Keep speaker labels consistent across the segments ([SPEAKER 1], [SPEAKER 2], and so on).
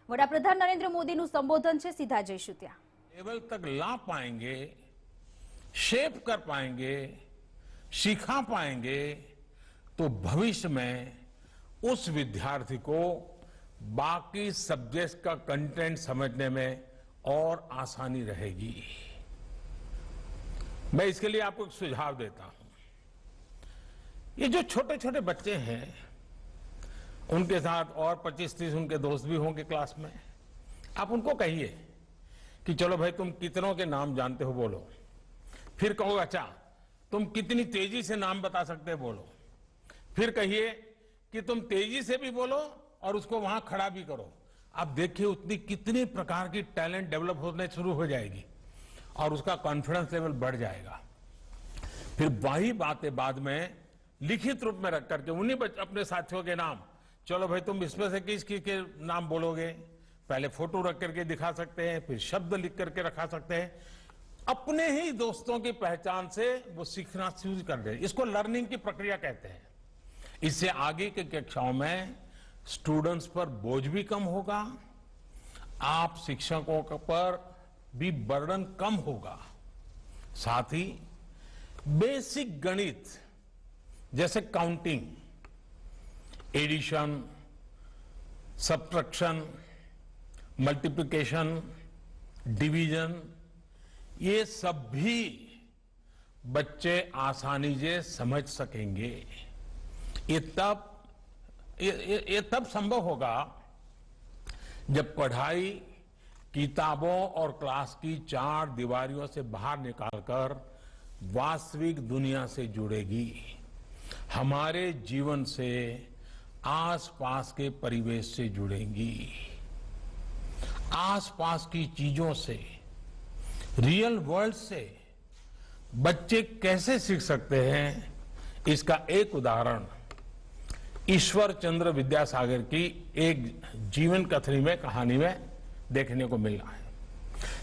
[SPEAKER 1] વડાપ્રધાન નરેન્દ્ર મોદીનું સંબોધન છે, સીધા જઈશું ત્યાં।
[SPEAKER 2] लेवल तक ला पाएंगे, शेप कर पाएंगे, सिखा पाएंगे तो भविष्य में उस विद्यार्थी को बाकी सब्जेक्ट का कंटेंट समझने में और आसानी रहेगी। मैं इसके लिए आपको एक सुझाव देता हूं। ये जो छोटे छोटे बच्चे हैं, उनके साथ और 25-30 उनके दोस्त भी होंगे क्लास में। आप उनको कहिए कि चलो भाई, तुम कितनों के नाम जानते हो, बोलो। फिर कहो, अच्छा तुम कितनी तेजी से नाम बता सकते हो, बोलो। फिर कहिए कि तुम तेजी से भी बोलो और उसको वहां खड़ा भी करो। आप देखिए उतनी कितनी प्रकार की टैलेंट डेवलप होने शुरू हो जाएगी और उसका कॉन्फिडेंस लेवल बढ़ जाएगा। फिर वही बातें बाद में लिखित रूप में रख करके उन्हीं अपने साथियों के नाम, चलो भाई तुम इसमें से किस के नाम बोलोगे, पहले फोटो रख करके दिखा सकते हैं, फिर शब्द लिख करके रखा सकते हैं। अपने ही दोस्तों की पहचान से वो सीखना शुरू कर दे। इसको लर्निंग की प्रक्रिया कहते हैं। इससे आगे की कक्षाओं में स्टूडेंट्स पर बोझ भी कम होगा, आप शिक्षकों पर भी बर्डन कम होगा। साथ ही बेसिक गणित जैसे counting, addition, subtraction, multiplication, division, ये सब भी बच्चे आसानी से समझ सकेंगे। ये तब संभव होगा जब पढ़ाई किताबों और क्लास की 4 दीवारियों से बाहर निकालकर वास्तविक दुनिया से जुड़ेगी, हमारे जीवन से, आसपास के परिवेश से जुड़ेंगी, आसपास की चीजों से, रियल वर्ल्ड से बच्चे कैसे सीख सकते हैं। इसका एक उदाहरण ईश्वर चंद्र विद्यासागर की एक जीवन कहानी में देखने को मिल रहा है।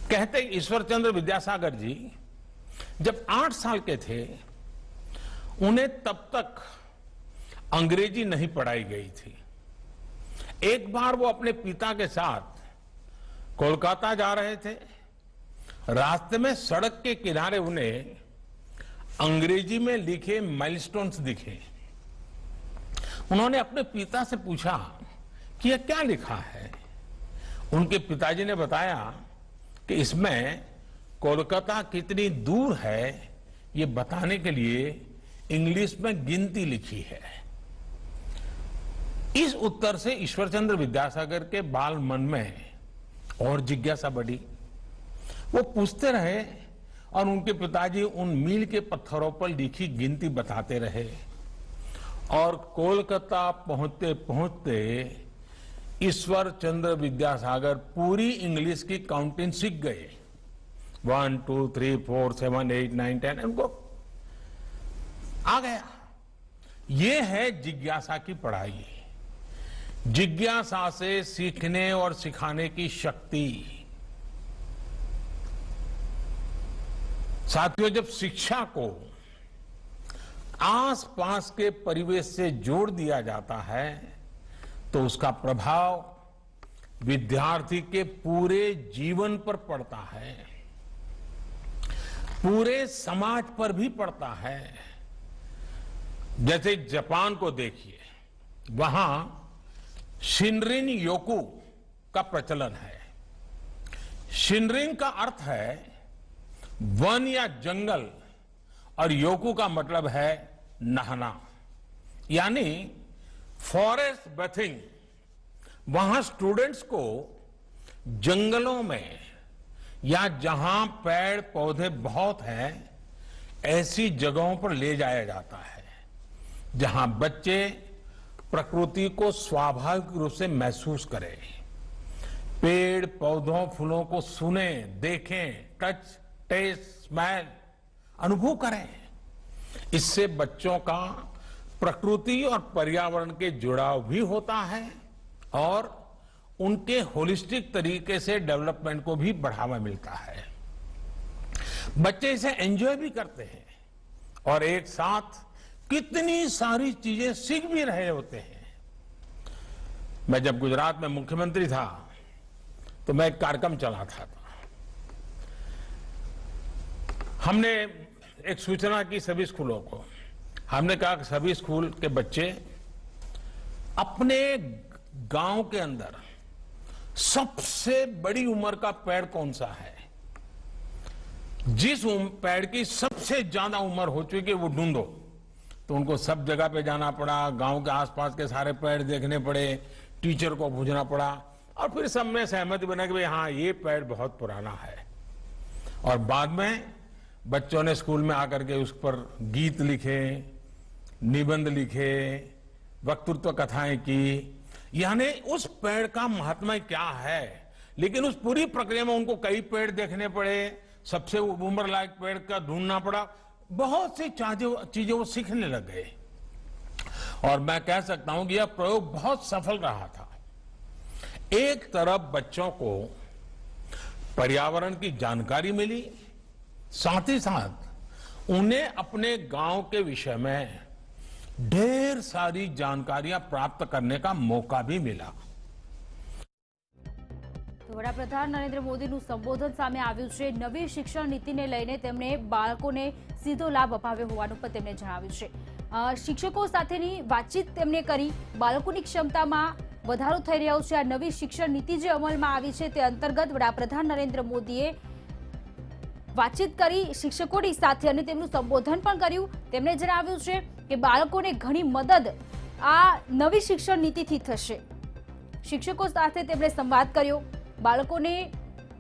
[SPEAKER 2] कहते ईश्वर चंद्र विद्यासागर जी जब 8 साल के थे, उन्हें तब तक अंग्रेजी नहीं पढ़ाई गई थी। एक बार वो अपने पिता के साथ कोलकाता जा रहे थे। रास्ते में सड़क के किनारे उन्हें अंग्रेजी में लिखे माइलस्टोन्स दिखे। उन्होंने अपने पिता से पूछा कि यह क्या लिखा है। उनके पिताजी ने बताया कि इसमें कोलकाता कितनी दूर है ये बताने के लिए इंग्लिश में गिनती लिखी है। इस उत्तर से ईश्वरचंद्र विद्यासागर के बाल मन में और जिज्ञासा बढ़ी। वो पूछते रहे और उनके पिताजी उन मील के पत्थरों पर लिखी गिनती बताते रहे और कोलकाता पहुंचते पहुंचते ईश्वर चंद्र विद्यासागर पूरी इंग्लिश की काउंटिंग सीख गए। 1 2 3 4 7 8 9 10 उनको आ गया। ये है जिज्ञासा की पढ़ाई। जिज्ञासा से सीखने और सिखाने की शक्ति। साथियों, जब शिक्षा को आसपास के परिवेश से जोड़ दिया जाता है तो उसका प्रभाव विद्यार्थी के पूरे जीवन पर पड़ता है, पूरे समाज पर भी पड़ता है। जैसे जापान को देखिए, वहां शिनरिन योकू का प्रचलन है। शिनरिन का अर्थ है वन या जंगल और योकू का मतलब है नहाना, यानी फॉरेस्ट बेथिंग। वहां स्टूडेंट्स को जंगलों में या जहां पेड़ पौधे बहुत हैं ऐसी जगहों पर ले जाया जाता है जहां बच्चे प्रकृति को स्वाभाविक रूप से महसूस करें, पेड़ पौधों फूलों को सुने, देखें, टच, टेस्ट, स्मेल, अनुभव करें। इससे बच्चों का प्रकृति और पर्यावरण के जुड़ाव भी होता है और उनके होलिस्टिक तरीके से डेवलपमेंट को भी बढ़ावा मिलता है। बच्चे इसे एंजॉय भी करते हैं और एक साथ कितनी सारी चीजें सीख भी रहे होते हैं। मैं जब गुजरात में मुख्यमंत्री था तो मैं एक कार्यक्रम चलाता था। हमने एक सूचना की सभी स्कूलों को, हमने कहा कि सभी स्कूल के बच्चे अपने गांव के अंदर सबसे बड़ी उम्र का पेड़ कौन सा है, जिस पेड़ की सबसे ज्यादा उम्र हो चुकी है वो ढूंढो। तो उनको सब जगह पे जाना पड़ा, गांव के आसपास के सारे पेड़ देखने पड़े, टीचर को पूछना पड़ा और फिर सब में सहमति बना कि भाई हाँ ये पेड़ बहुत पुराना है। और बाद में बच्चों ने स्कूल में आकर के उस पर गीत लिखे, निबंध लिखे, वक्तृत्व कथाएं की, यानी उस पेड़ का महात्मा क्या है। लेकिन उस पूरी प्रक्रिया में उनको कई पेड़ देखने पड़े, सबसे उम्र लायक पेड़ का ढूंढना पड़ा, बहुत सी चीजें वो सीखने लग गए। और मैं कह सकता हूं कि यह प्रयोग बहुत सफल रहा था। एक तरफ बच्चों को पर्यावरण की जानकारी मिली, साथ ही साथ उन्हें अपने गांव के विषय में ढेर सारी जानकारियां प्राप्त करने का मौका भी मिला।
[SPEAKER 1] તો વડાપ્રધાન નરેન્દ્ર મોદીનું સંબોધન સામે આવ્યું છે। નવી શિક્ષણ નીતિને લઈને તેમણે બાળકોને સીધો લાભ અપાવ્યો હોવાનું પણ તેમણે જણાવ્યું છે। શિક્ષકો સાથેની વાતચીત તેમણે કરી, બાળકોની ક્ષમતામાં વધારો થઈ રહ્યો છે। આ નવી શિક્ષણ નીતિ જે અમલમાં આવી છે તે અંતર્ગત વડાપ્રધાન નરેન્દ્ર મોદીએ વાતચીત કરી શિક્ષકોની સાથે અને તેમનું સંબોધન પણ કર્યું। તેમણે જણાવ્યું છે કે બાળકોને ઘણી મદદ આ નવી શિક્ષણ નીતિથી થશે। શિક્ષકો સાથે તેમણે સંવાદ કર્યો। બાળકોને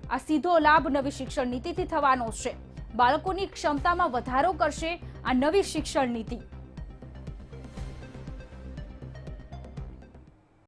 [SPEAKER 1] આ સીધો લાભ નવી શિક્ષણ નીતિથી થવાનો છે। બાળકોની ક્ષમતામાં વધારો કરશે આ નવી શિક્ષણ નીતિ।